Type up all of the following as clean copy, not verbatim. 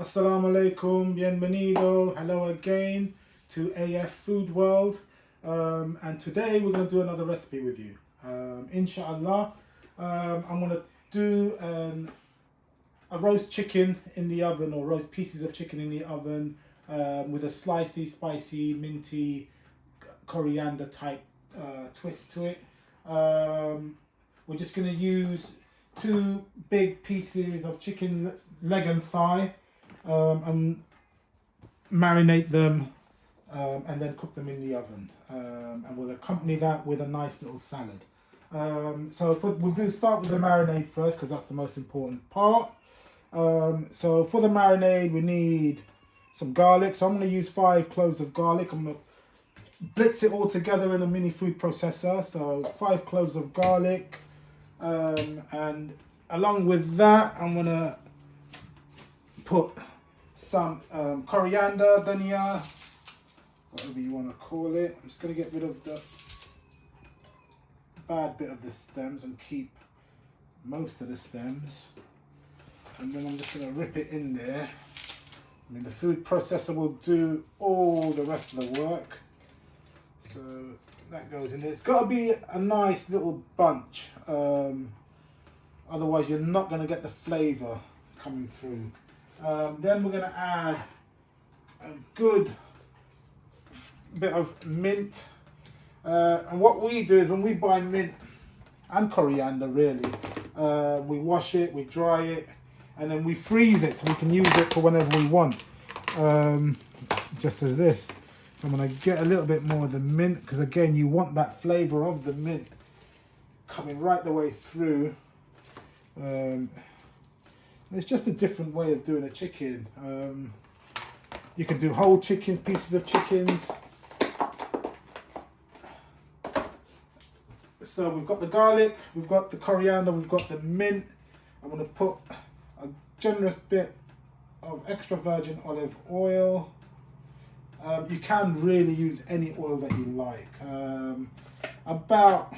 Assalamu alaikum, bienvenido, hello again to AF Food World. And today we're going to do another recipe with you. Inshallah, I'm going to do a roast chicken in the oven, or roast pieces of chicken in the oven with a slicey, spicy, minty, coriander type twist to it. We're just going to use 2 big pieces of chicken leg and thigh. And marinate them and then cook them in the oven, and we'll accompany that with a nice little salad. We'll start with the marinade first, because that's the most important part. So for the marinade we need some garlic, so I'm going to use 5 cloves of garlic. I'm going to blitz it all together in a mini food processor, so 5 cloves of garlic, and along with that I'm going to put some coriander, dhania, whatever you want to call it. I'm just going to get rid of the bad bit of the stems and keep most of the stems. And then I'm just going to rip it in there. I mean, the food processor will do all the rest of the work. So that goes in there. It's got to be a nice little bunch. Otherwise you're not going to get the flavour coming through. Then we're going to add a good bit of mint. And what we do is, when we buy mint and coriander, really, we wash it, we dry it, and then we freeze it so we can use it for whenever we want. Just as this. So I'm going to get a little bit more of the mint, because again, you want that flavour of the mint coming right the way through. It's just a different way of doing a chicken. You can do whole chickens, pieces of chickens. So we've got the garlic, we've got the coriander, we've got the mint. I'm going to put a generous bit of extra virgin olive oil. You can really use any oil that you like. About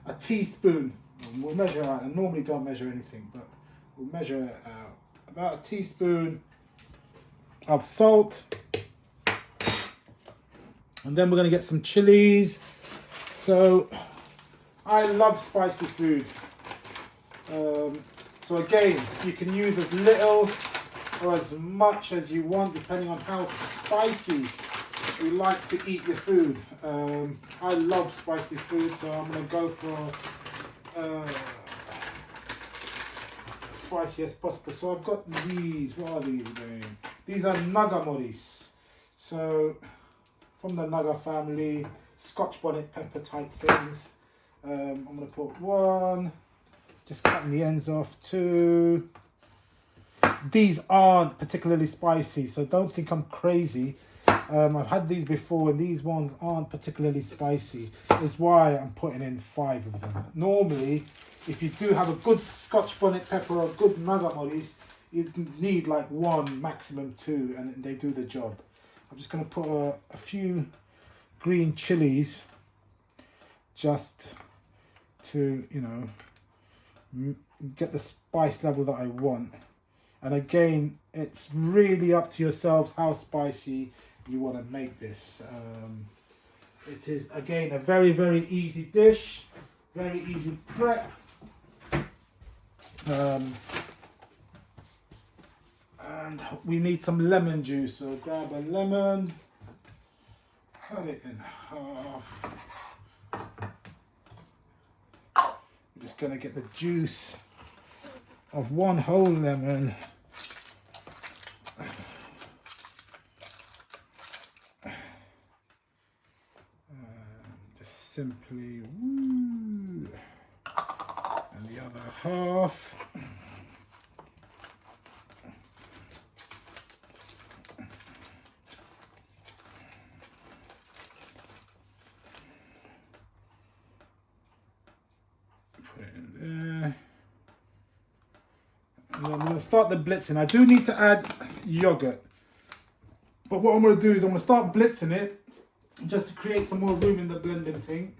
a teaspoon. We'll measure out. I normally don't measure anything, but we'll measure it out. About a teaspoon of salt. And then we're going to get some chilies. So I love spicy food. So again, you can use as little or as much as you want, depending on how spicy you like to eat your food. I love spicy food, so I'm going to go for spicy as possible. So I've got these. What are these again? These are naga moris. So from the naga family, Scotch bonnet pepper type things. I'm going to put 1, just cutting the ends off. 2. These aren't particularly spicy, so don't think I'm crazy. I've had these before, and these ones aren't particularly spicy. That's why I'm putting in 5 of them. Normally, if you do have a good Scotch bonnet pepper or good naga moris, you need like 1, maximum 2, and they do the job. I'm just going to put a few green chilies, just to, you know, get the spice level that I want. And again, it's really up to yourselves how spicy you want to make this. It is, again, a very, very easy dish, very easy prep. And we need some lemon juice, so grab a lemon, cut it in half. I'm just going to get the juice of 1 whole lemon. Just simply, and the other half. Put it in there. And then I'm going to start the blitzing. I do need to add yogurt. But what I'm going to do is I'm going to start blitzing it just to create some more room in the blending thing.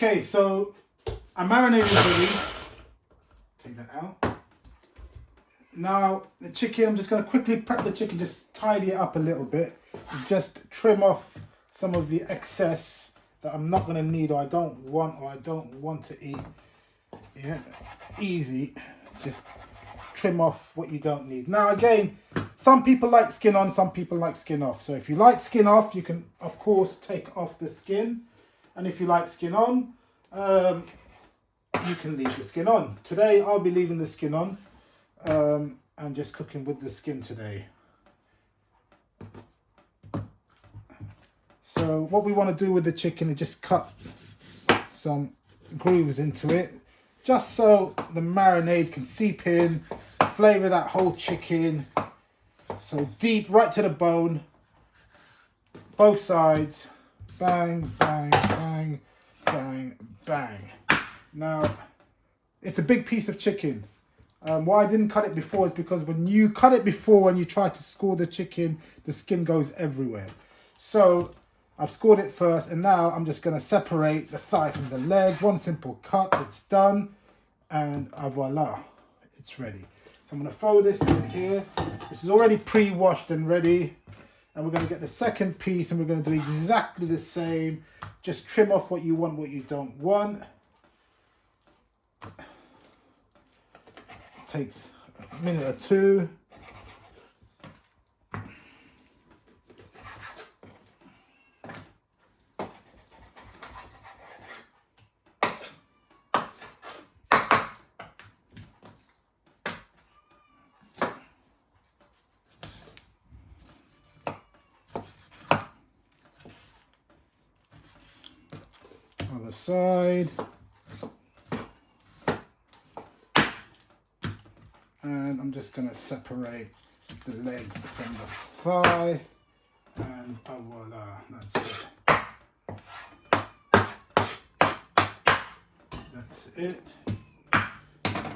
Okay, so I marinated ready. Take that out. Now the chicken, I'm just going to quickly prep the chicken, just tidy it up a little bit. Just trim off some of the excess that I'm not going to need or I don't want to eat. Yeah, easy. Just trim off what you don't need. Now again, some people like skin on, some people like skin off. So if you like skin off, you can of course take off the skin. And if you like skin on, you can leave the skin on. Today I'll be leaving the skin on and just cooking with the skin today. So what we want to do with the chicken is just cut some grooves into it, just so the marinade can seep in, flavour that whole chicken. So deep, right to the bone, both sides, bang, bang, bang, bang, bang. Now, it's a big piece of chicken. Why I didn't cut it before is because when you cut it before and you try to score the chicken, the skin goes everywhere. So I've scored it first, and now I'm just going to separate the thigh from the leg. One simple cut, it's done, and voila, it's ready. So I'm going to throw this in here. This is already pre-washed and ready. And we're going to get the second piece, and we're going to do exactly the same. Just trim off what you want, what you don't want. It takes a minute or two. Other side. And I'm just going to separate the leg from the thigh, and voila, that's it. That's it.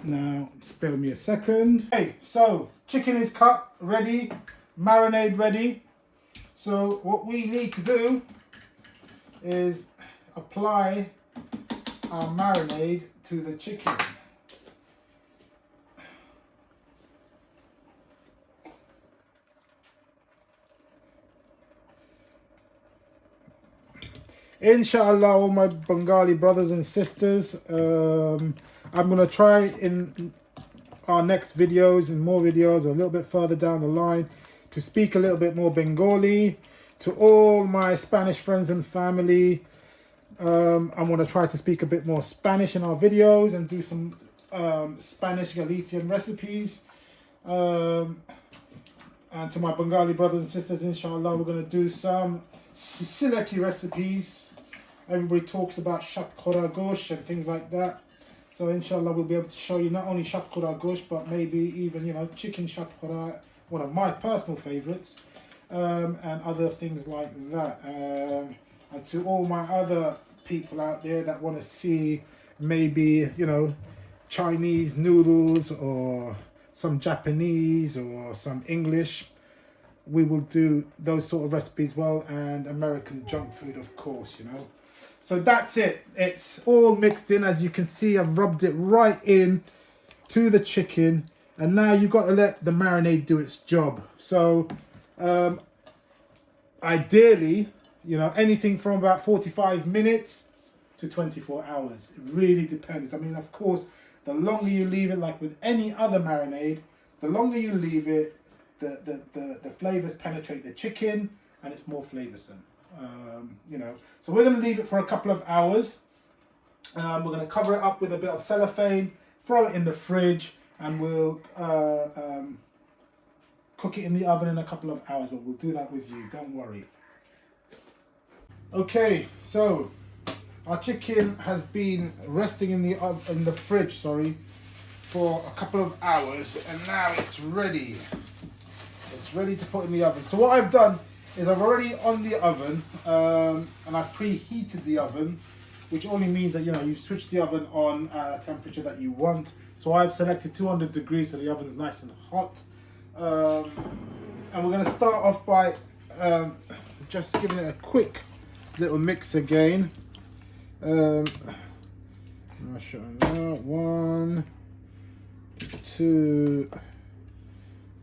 Now, spare me a second. Okay, so chicken is cut, ready, marinade ready. So what we need to do is apply our marinade to the chicken. Inshallah, all my Bengali brothers and sisters, I'm going to try in our next videos and more videos, or a little bit further down the line, to speak a little bit more Bengali. To all my Spanish friends and family, I'm going to try to speak a bit more Spanish in our videos and do some Spanish Galician recipes. And to my Bengali brothers and sisters, inshallah, we're going to do some Sylheti recipes. Everybody talks about shatkora gosh and things like that. So inshallah, we'll be able to show you not only shatkora gosh, but maybe even, you know, chicken shatkora, one of my personal favorites, and other things like that. And to all my other people out there that want to see maybe, you know, Chinese noodles or some Japanese or some English, we will do those sort of recipes well, and American junk food, of course, you know. So that's it. It's all mixed in. As you can see, I've rubbed it right in to the chicken, and now you've got to let the marinade do its job. So ideally, you know, anything from about 45 minutes to 24 hours. It really depends. I mean, of course, the longer you leave it, like with any other marinade, the longer you leave it, the flavors penetrate the chicken, and it's more flavoursome. You know, so we're going to leave it for a couple of hours. We're going to cover it up with a bit of cellophane, throw it in the fridge, and we'll cook it in the oven in a couple of hours. But we'll do that with you, don't worry. Okay, so our chicken has been resting in the fridge, for a couple of hours, and now it's ready. It's ready to put in the oven. So what I've done is I've already on the oven, and I've preheated the oven, which only means that, you know, you've switched the oven on at a temperature that you want. So I've selected 200 degrees, so the oven is nice and hot. And we're going to start off by just giving it a quick little mix again. 1, 2,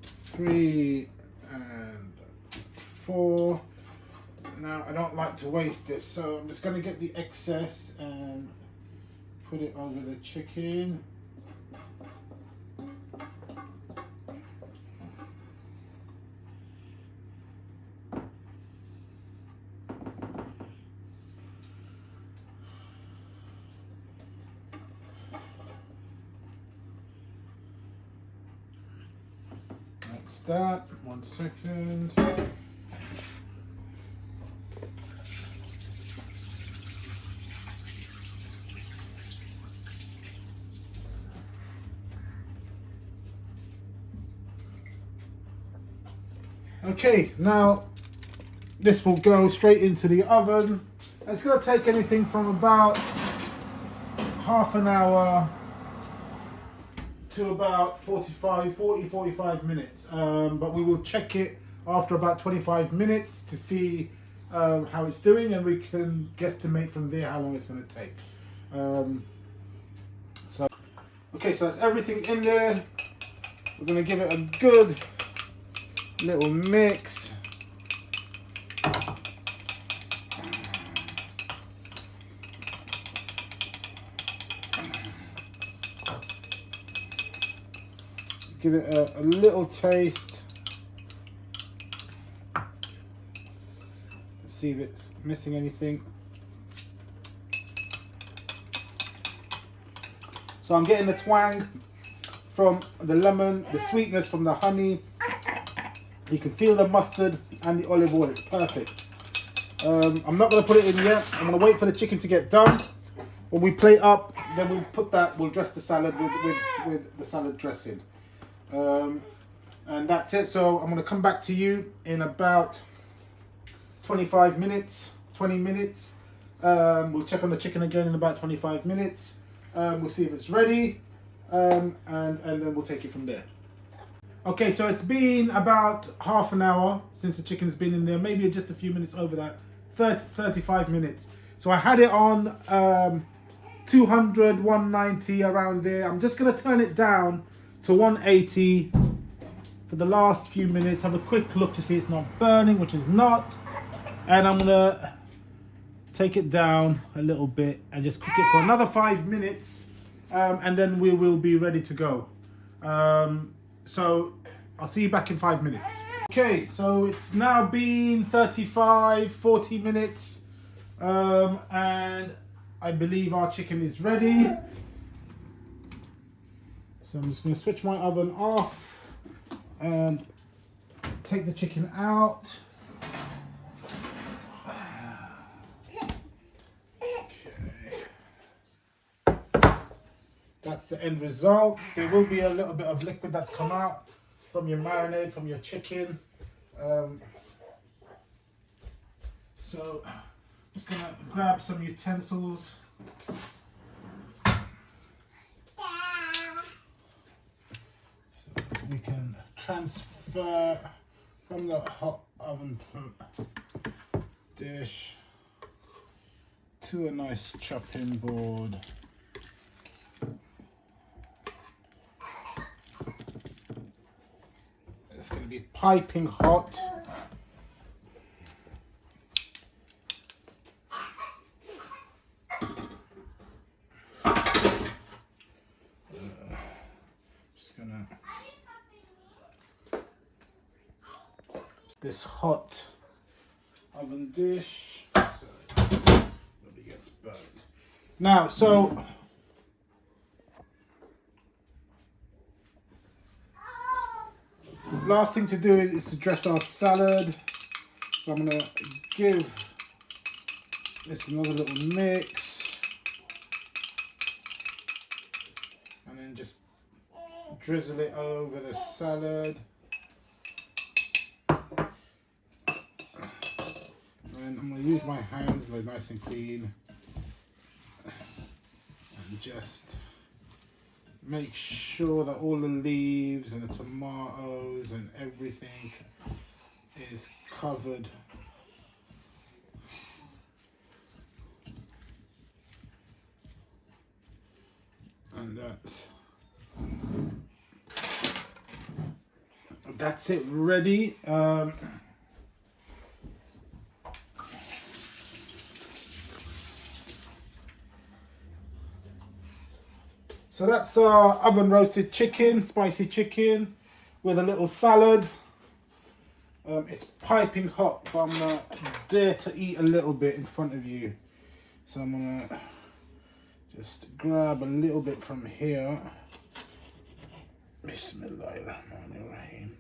3, and 4. Now I don't like to waste this, so I'm just going to get the excess and put it over the chicken. That's that. 1 second. Okay, now this will go straight into the oven. It's going to take anything from about half an hour to about 45 minutes. But we will check it after about 25 minutes to see how it's doing, and we can guesstimate from there how long it's going to take. Okay, so that's everything in there. We're going to give it a good little mix. Give it a little taste. See if it's missing anything. So I'm getting the twang from the lemon, the sweetness from the honey. You can feel the mustard and the olive oil. It's perfect. I'm not going to put it in yet. I'm going to wait for the chicken to get done. When we plate up, then we'll put that. We'll dress the salad with the salad dressing. And that's it. So I'm going to come back to you in about 25 minutes, 20 minutes. We'll check on the chicken again in about 25 minutes. We'll see if it's ready, and then we'll take it from there. Okay, so it's been about half an hour since the chicken's been in there, maybe just a few minutes over that, 35 minutes. So I had it on 200, 190, around there. I'm just going to turn it down to 180 for the last few minutes. Have a quick look to see it's not burning, which is not. And I'm going to take it down a little bit and just cook it for another 5 minutes, and then we will be ready to go. So I'll see you back in 5 minutes. Okay, so it's now been 35, 40 minutes, and I believe our chicken is ready. So I'm just going to switch my oven off and take the chicken out. That's the end result. There will be a little bit of liquid that's come out from your marinade, from your chicken. So I'm just going to grab some utensils. So we can transfer from the hot oven dish to a nice chopping board. It's going to be piping hot. Just gonna this hot oven dish so nobody gets burnt. Now, so last thing to do is to dress our salad. So I'm going to give this another little mix. And then just drizzle it over the salad. And I'm going to use my hands, they're nice and clean. And just make sure that all the leaves and the tomatoes and everything is covered. And that's it, ready. So that's our oven roasted chicken, spicy chicken with a little salad. It's piping hot, but I'm gonna dare to eat a little bit in front of you. So I'm gonna just grab a little bit from here. Bismillahirrahmanirrahim.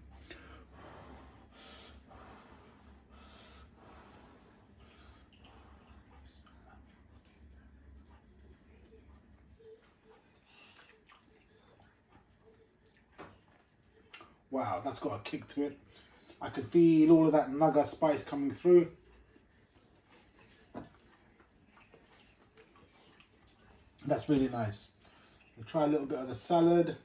Wow, that's got a kick to it. I can feel all of that naga spice coming through. That's really nice. We'll try a little bit of the salad.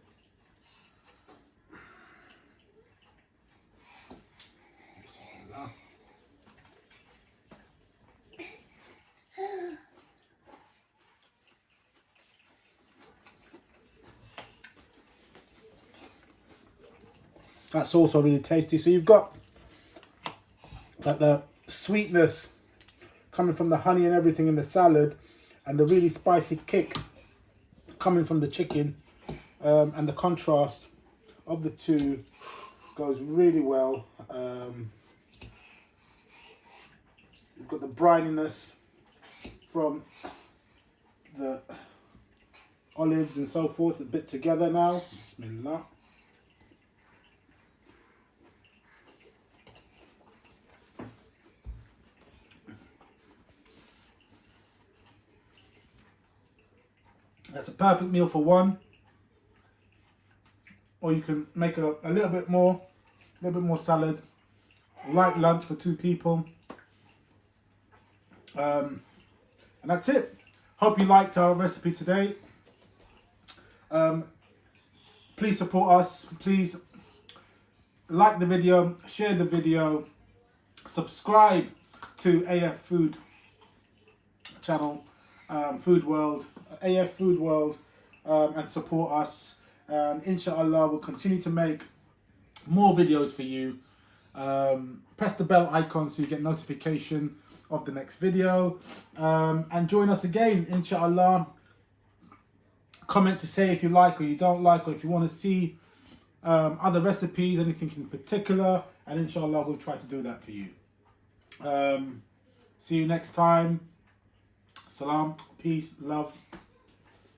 That's also really tasty. So you've got that the sweetness coming from the honey and everything in the salad, and the really spicy kick coming from the chicken, and the contrast of the two goes really well. You've got the brininess from the olives and so forth, a bit together now. Bismillah. That's a perfect meal for one, or you can make a little bit more salad, light lunch for two people, and that's it. Hope you liked our recipe today. Please support us. Please like the video, share the video, subscribe to AF Food channel, Food World, AF Food World, and support us. And inshallah, we'll continue to make more videos for you. Press the bell icon so you get notification of the next video, and join us again, inshallah. Comment to say if you like or you don't like, or if you want to see other recipes, anything in particular, and inshallah we'll try to do that for you. See you next time. Salam, peace, love.